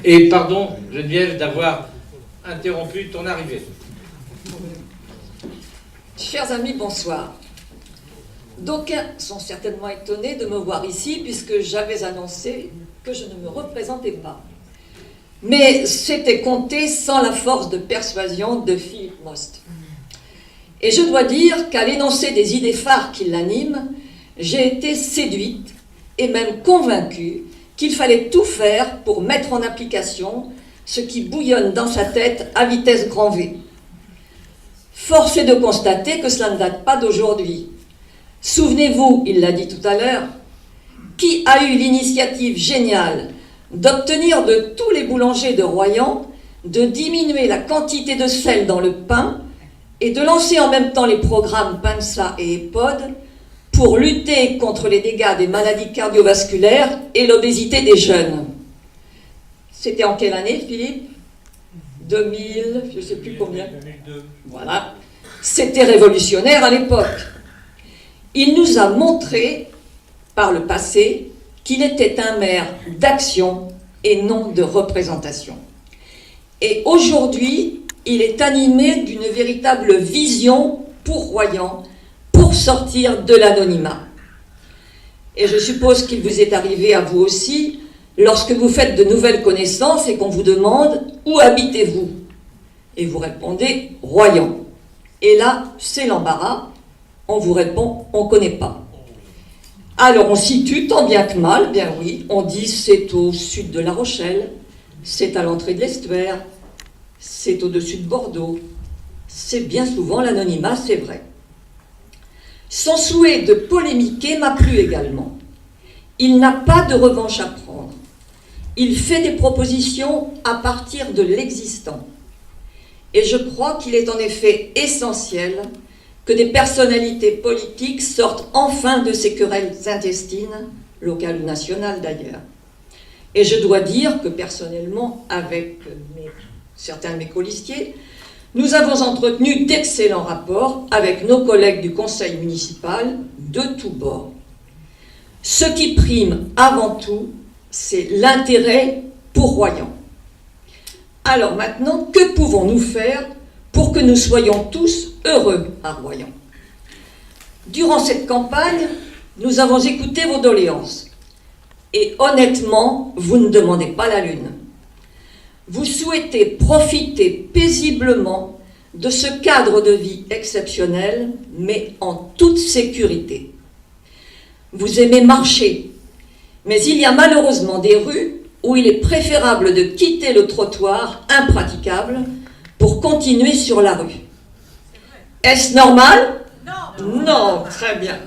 Et pardon, Geneviève, d'avoir interrompu ton arrivée. Chers amis, bonsoir. D'aucuns sont certainement étonnés de me voir ici puisque j'avais annoncé que je ne me représentais pas. Mais c'était compté sans la force de persuasion de Philip Most. Et je dois dire qu'à l'énoncé des idées phares qui l'animent, j'ai été séduite et même convaincue qu'il fallait tout faire pour mettre en application ce qui bouillonne dans sa tête à vitesse grand V. Force est de constater que cela ne date pas d'aujourd'hui. Souvenez-vous, il l'a dit tout à l'heure, qui a eu l'initiative géniale d'obtenir de tous les boulangers de Royan de diminuer la quantité de sel dans le pain et de lancer en même temps les programmes PANSA et EPOD pour lutter contre les dégâts des maladies cardiovasculaires et l'obésité des jeunes. C'était en quelle année, Philippe ? 2000, je ne sais plus combien. 2002. Voilà. C'était révolutionnaire à l'époque. Il nous a montré, par le passé, qu'il était un maire d'action et non de représentation. Et aujourd'hui, il est animé d'une véritable vision pour Royan, pour sortir de l'anonymat. Et je suppose qu'il vous est arrivé à vous aussi, lorsque vous faites de nouvelles connaissances et qu'on vous demande « Où habitez-vous » et vous répondez « Royan ». Et là, c'est l'embarras, on vous répond « On ne connaît pas ». Alors on situe tant bien que mal, bien oui, on dit c'est au sud de La Rochelle, c'est à l'entrée de l'Estuaire, c'est au-dessus de Bordeaux. C'est bien souvent l'anonymat, c'est vrai. Son souhait de polémiquer m'a plu également. Il n'a pas de revanche à prendre. Il fait des propositions à partir de l'existant. Et je crois qu'il est en effet essentiel que des personnalités politiques sortent enfin de ces querelles intestines, locales ou nationales d'ailleurs. Et je dois dire que personnellement, avec certains de mes colistiers, nous avons entretenu d'excellents rapports avec nos collègues du conseil municipal de tous bords. Ce qui prime avant tout, c'est l'intérêt pour Royan. Alors maintenant, que pouvons-nous faire pour que nous soyons tous heureux à Royan? Durant cette campagne, nous avons écouté vos doléances. Et honnêtement, vous ne demandez pas la lune. Vous souhaitez profiter paisiblement de ce cadre de vie exceptionnel, mais en toute sécurité. Vous aimez marcher, mais il y a malheureusement des rues où il est préférable de quitter le trottoir impraticable pour continuer sur la rue. Est-ce normal ? Non, très bien.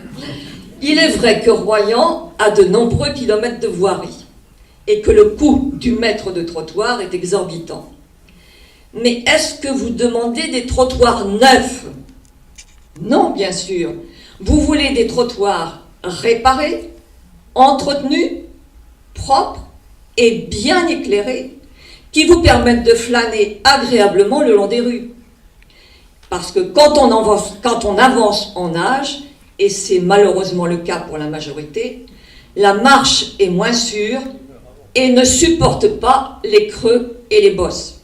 Il est vrai que Royan a de nombreux kilomètres de voirie et que le coût du mètre de trottoir est exorbitant. Mais est-ce que vous demandez des trottoirs neufs? Non, bien sûr. Vous voulez des trottoirs réparés, entretenus, propres et bien éclairés, qui vous permettent de flâner agréablement le long des rues. Parce que quand on avance en âge, et c'est malheureusement le cas pour la majorité, la marche est moins sûre et ne supporte pas les creux et les bosses.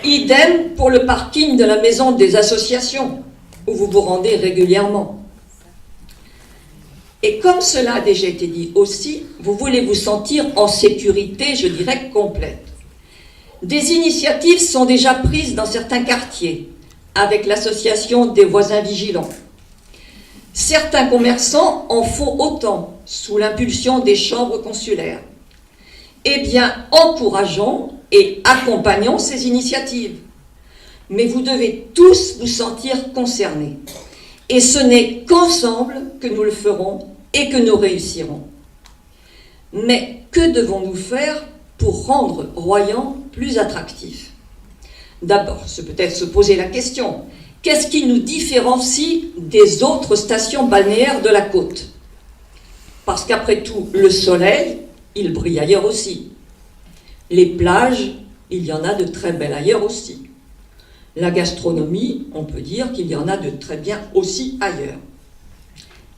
Idem pour le parking de la maison des associations, où vous vous rendez régulièrement. Et comme cela a déjà été dit aussi, vous voulez vous sentir en sécurité, je dirais, complète. Des initiatives sont déjà prises dans certains quartiers, avec l'association des voisins vigilants. Certains commerçants en font autant, sous l'impulsion des chambres consulaires. Eh bien, encourageons et accompagnons ces initiatives. Mais vous devez tous vous sentir concernés. Et ce n'est qu'ensemble que nous le ferons et que nous réussirons. Mais que devons-nous faire pour rendre Royan plus attractif? D'abord, c'est peut-être se poser la question, qu'est-ce qui nous différencie des autres stations balnéaires de la côte? Parce qu'après tout, le soleil, il brille ailleurs aussi. Les plages, il y en a de très belles ailleurs aussi. La gastronomie, on peut dire qu'il y en a de très bien aussi ailleurs.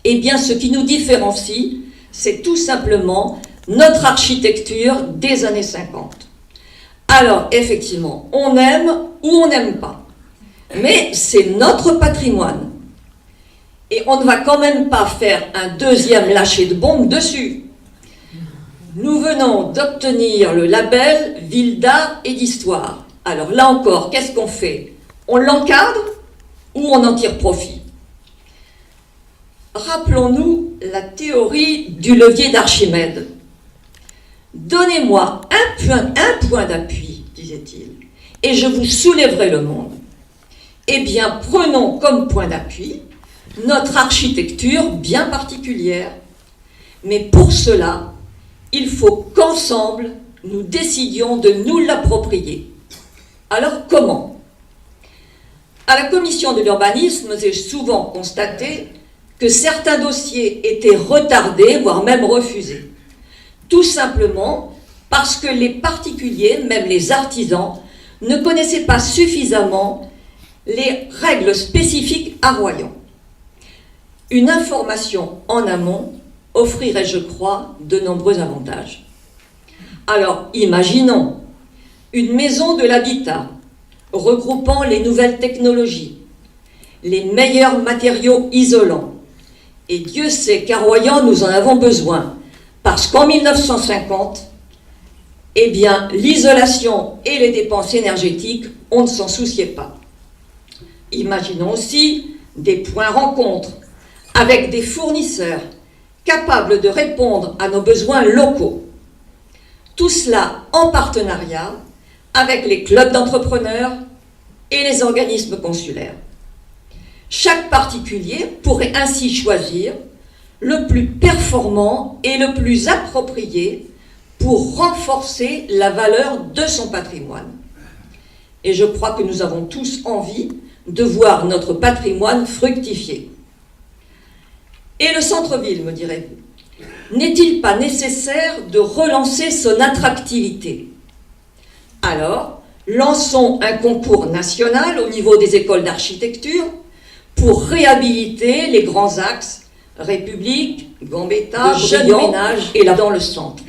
Eh bien, ce qui nous différencie, c'est tout simplement notre architecture des années 50. Alors, effectivement, on aime ou on n'aime pas. Mais c'est notre patrimoine. Et on ne va quand même pas faire un deuxième lâcher de bombe dessus. Nous venons d'obtenir le label Ville d'art et d'histoire. Alors là encore, qu'est-ce qu'on fait? On l'encadre ou on en tire profit? Rappelons-nous la théorie du levier d'Archimède. Donnez-moi un point d'appui, disait-il, et je vous soulèverai le monde. Eh bien, prenons comme point d'appui notre architecture bien particulière. Mais pour cela, il faut qu'ensemble, nous décidions de nous l'approprier. Alors comment? À la commission de l'urbanisme, j'ai souvent constaté que certains dossiers étaient retardés, voire même refusés. Tout simplement parce que les particuliers, même les artisans, ne connaissaient pas suffisamment les règles spécifiques à Royan. Une information en amont offrirait, je crois, de nombreux avantages. Alors, imaginons une maison de l'habitat regroupant les nouvelles technologies, les meilleurs matériaux isolants. Et Dieu sait qu'à Royan, nous en avons besoin, parce qu'en 1950, eh bien, l'isolation et les dépenses énergétiques, on ne s'en souciait pas. Imaginons aussi des points rencontres avec des fournisseurs capables de répondre à nos besoins locaux. Tout cela en partenariat avec les clubs d'entrepreneurs et les organismes consulaires. Chaque particulier pourrait ainsi choisir le plus performant et le plus approprié pour renforcer la valeur de son patrimoine. Et je crois que nous avons tous envie de voir notre patrimoine fructifier. Et le centre-ville, me direz-vous, n'est-il pas nécessaire de relancer son attractivité? Alors, lançons un concours national au niveau des écoles d'architecture pour réhabiliter les grands axes République, Gambetta, Jeunes Ménages et là dans le centre.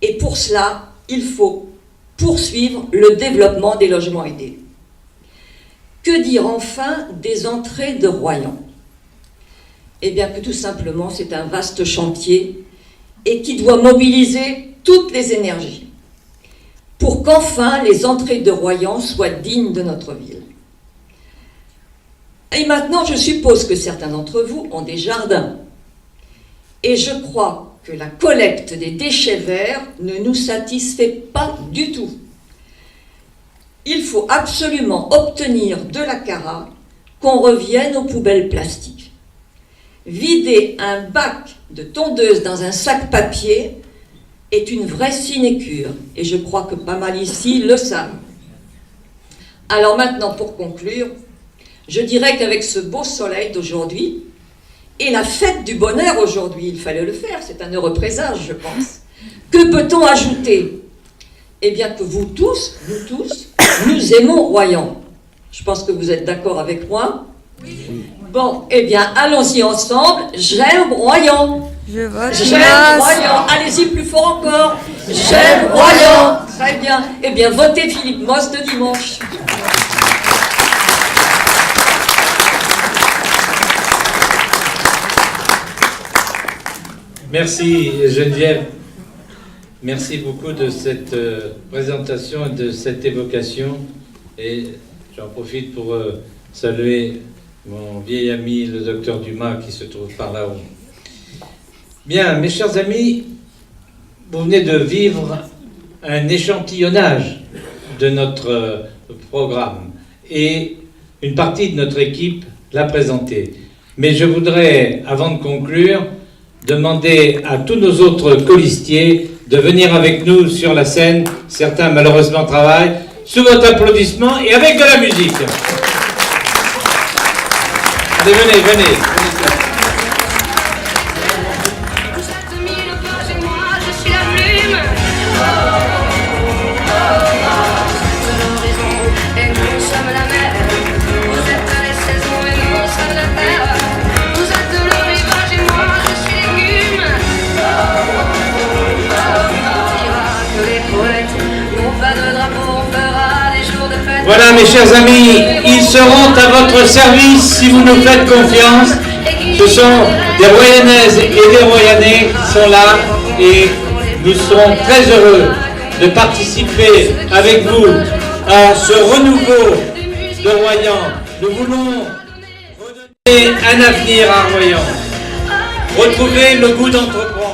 Et pour cela, il faut poursuivre le développement des logements aidés. Que dire enfin des entrées de Royan? Eh bien que tout simplement c'est un vaste chantier et qui doit mobiliser toutes les énergies pour qu'enfin les entrées de Royan soient dignes de notre ville. Et maintenant, je suppose que certains d'entre vous ont des jardins. Et je crois que la collecte des déchets verts ne nous satisfait pas du tout. Il faut absolument obtenir de la CARA qu'on revienne aux poubelles plastiques. Vider un bac de tondeuse dans un sac papier est une vraie sinécure. Et je crois que pas mal ici le savent. Alors maintenant, pour conclure, je dirais qu'avec ce beau soleil d'aujourd'hui et la fête du bonheur aujourd'hui, il fallait le faire, c'est un heureux présage, je pense. Que peut-on ajouter? Eh bien que vous tous, nous aimons Royan. Je pense que vous êtes d'accord avec moi. Oui. Bon, eh bien, allons-y ensemble. J'aime Royan. J'aime Royan. Allez-y plus fort encore. J'aime Royan. Très bien. Eh bien, votez Philippe Moss de dimanche. Merci Geneviève, merci beaucoup de cette présentation et de cette évocation. Et j'en profite pour saluer mon vieil ami le docteur Dumas qui se trouve par là-haut. Bien, mes chers amis, vous venez de vivre un échantillonnage de notre programme et une partie de notre équipe l'a présenté. Mais je voudrais, avant de conclure, demander à tous nos autres colistiers de venir avec nous sur la scène. Certains malheureusement travaillent. Sous votre applaudissement et avec de la musique. Allez, venez. Pas Voilà, mes chers amis, ils seront à votre service si vous nous faites confiance. Ce sont des Royanaises et des Royanais qui sont là et nous serons très heureux de participer avec vous à ce renouveau de Royan. Nous voulons redonner un avenir à Royan, retrouver le goût d'entreprendre.